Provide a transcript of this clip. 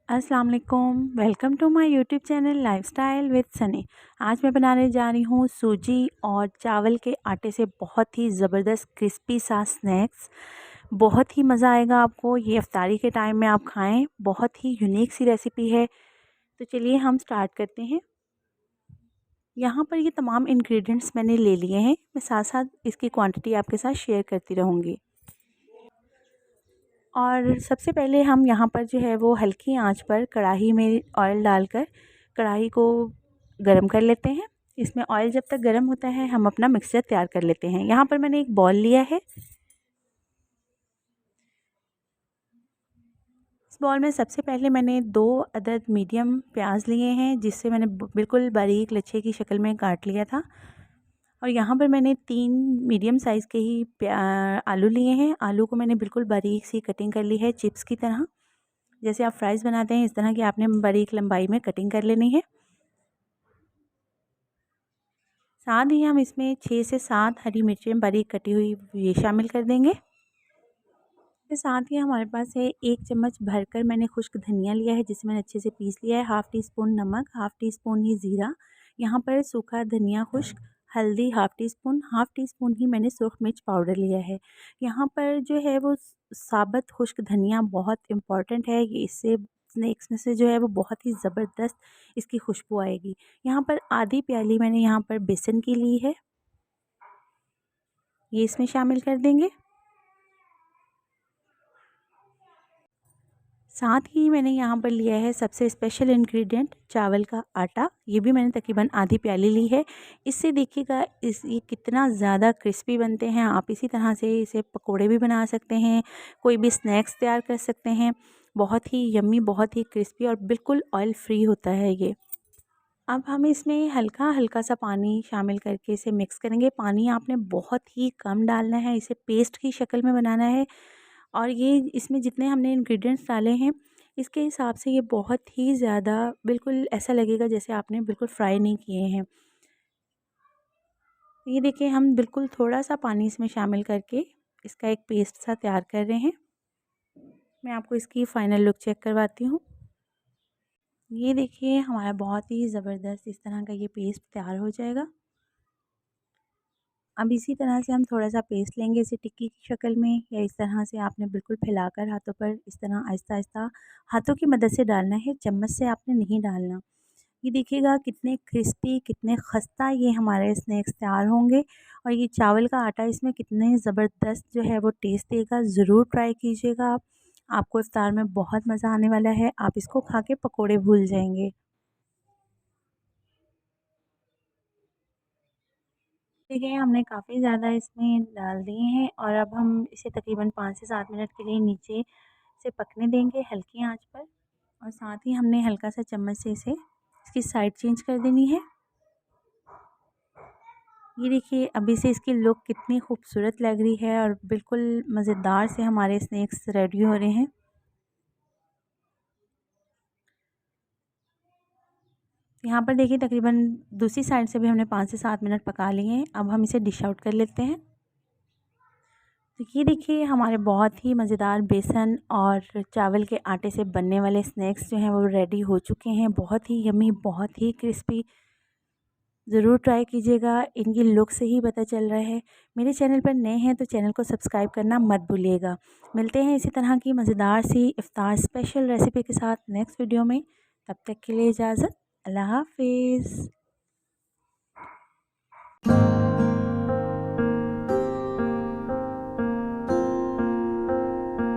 अस्सलाम वालेकुम। Welcome to my YouTube channel lifestyle with Sunny. आज मैं बनाने जा रही हूँ सूजी और चावल के आटे से बहुत ही ज़बरदस्त क्रिस्पी सा स्नैक्स। बहुत ही मज़ा आएगा आपको। ये इफ्तारी के टाइम में आप खाएं। बहुत ही यूनिक सी रेसिपी है। तो चलिए हम स्टार्ट करते हैं। यहाँ पर ये तमाम इंग्रेडिएंट्स मैंने ले लिए हैं। मैं साथ साथ इसकी क्वांटिटी आपके साथ शेयर करती रहूँगी। और सबसे पहले हम यहाँ पर जो है वो हल्की आंच पर कढ़ाई में ऑयल डालकर कढ़ाई को गरम कर लेते हैं। इसमें ऑयल जब तक गरम होता है हम अपना मिक्सचर तैयार कर लेते हैं। यहाँ पर मैंने एक बॉल लिया है। इस बॉल में सबसे पहले मैंने 2 अदद मीडियम प्याज लिए हैं, जिससे मैंने बिल्कुल बारीक लच्छे की शक्ल में काट लिया था। और यहाँ पर मैंने 3 मीडियम साइज़ के ही आलू लिए हैं। आलू को मैंने बिल्कुल बारीक सी कटिंग कर ली है, चिप्स की तरह। जैसे आप फ्राइज़ बनाते हैं इस तरह की आपने बारीक लंबाई में कटिंग कर लेनी है। साथ ही हम इसमें 6 से 7 हरी मिर्चें बारीक कटी हुई ये शामिल कर देंगे। इसके साथ ही हमारे पास है 1 चम्मच भरकर मैंने खुश्क धनिया लिया है, जिसे मैंने अच्छे से पीस लिया है। हाफ़ टी स्पून नमक, हाफ़ टी स्पून ही ज़ीरा, यहाँ पर सूखा धनिया खुश्क, हल्दी हाफ़ टी स्पून ही मैंने सुरख मिर्च पाउडर लिया है। यहाँ पर जो है वो साबुत खुश्क धनिया बहुत इम्पॉर्टेंट है। ये इससे स्नैक्स में से जो है वो बहुत ही ज़बरदस्त इसकी खुशबू आएगी। यहाँ पर आधी प्याली मैंने यहाँ पर बेसन की ली है, ये इसमें शामिल कर देंगे। साथ ही मैंने यहाँ पर लिया है सबसे स्पेशल इंग्रेडिएंट चावल का आटा। ये भी मैंने तकरीबन आधी प्याली ली है। इससे देखिएगा ये कितना ज़्यादा क्रिस्पी बनते हैं। आप इसी तरह से इसे पकोड़े भी बना सकते हैं, कोई भी स्नैक्स तैयार कर सकते हैं। बहुत ही यम्मी, बहुत ही क्रिस्पी और बिल्कुल ऑयल फ्री होता है ये। अब हम इसमें हल्का हल्का सा पानी शामिल करके इसे मिक्स करेंगे। पानी आपने बहुत ही कम डालना है, इसे पेस्ट की शक्ल में बनाना है। और ये इसमें जितने हमने इंग्रेडिएंट्स डाले हैं इसके हिसाब से ये बहुत ही ज़्यादा बिल्कुल ऐसा लगेगा जैसे आपने बिल्कुल फ्राई नहीं किए हैं। ये देखिए हम बिल्कुल थोड़ा सा पानी इसमें शामिल करके इसका एक पेस्ट सा तैयार कर रहे हैं। मैं आपको इसकी फ़ाइनल लुक चेक करवाती हूँ। ये देखिए हमारा बहुत ही ज़बरदस्त इस तरह का ये पेस्ट तैयार हो जाएगा। अब इसी तरह से हम थोड़ा-सा पेस्ट लेंगे इसे टिक्की की शक्ल में, या इस तरह से आपने बिल्कुल फैलाकर हाथों पर इस तरह आहिस्ता-आहिस्ता हाथों की मदद से डालना है, चम्मच से आपने नहीं डालना। ये देखिएगा कितने क्रिस्पी, कितने खस्ता ये हमारे स्नैक्स तैयार होंगे। और ये चावल का आटा इसमें कितने ज़बरदस्त जो है वो टेस्ट देगा। ज़रूर ट्राई कीजिएगा आप। आपको इफ्तार में बहुत मज़ा आने वाला है। आप इसको खा के पकोड़े भूल जाएँगे। देखिए हमने काफ़ी ज़्यादा इसमें डाल दिए हैं और अब हम इसे तकरीबन 5 से 7 मिनट के लिए नीचे से पकने देंगे हल्की आंच पर। और साथ ही हमने हल्का सा चम्मच से इसे इसकी साइड चेंज कर देनी है। ये देखिए अभी से इसकी लुक कितनी खूबसूरत लग रही है और बिल्कुल मज़ेदार से हमारे स्नैक्स रेडी हो रहे हैं। यहाँ पर देखिए तकरीबन दूसरी साइड से भी हमने 5 से 7 मिनट पका लिए हैं। अब हम इसे डिश आउट कर लेते हैं। तो ये देखिए हमारे बहुत ही मज़ेदार बेसन और चावल के आटे से बनने वाले स्नैक्स जो हैं वो रेडी हो चुके हैं। बहुत ही यम्मी, बहुत ही क्रिस्पी। ज़रूर ट्राई कीजिएगा, इनकी लुक से ही पता चल रहा है। मेरे चैनल पर नए हैं तो चैनल को सब्सक्राइब करना मत भूलिएगा। मिलते हैं इसी तरह की मज़ेदार सी इफ्तार स्पेशल रेसिपी के साथ नेक्स्ट वीडियो में। तब तक के लिए इजाज़त। अल्लाह हाफ़िज़।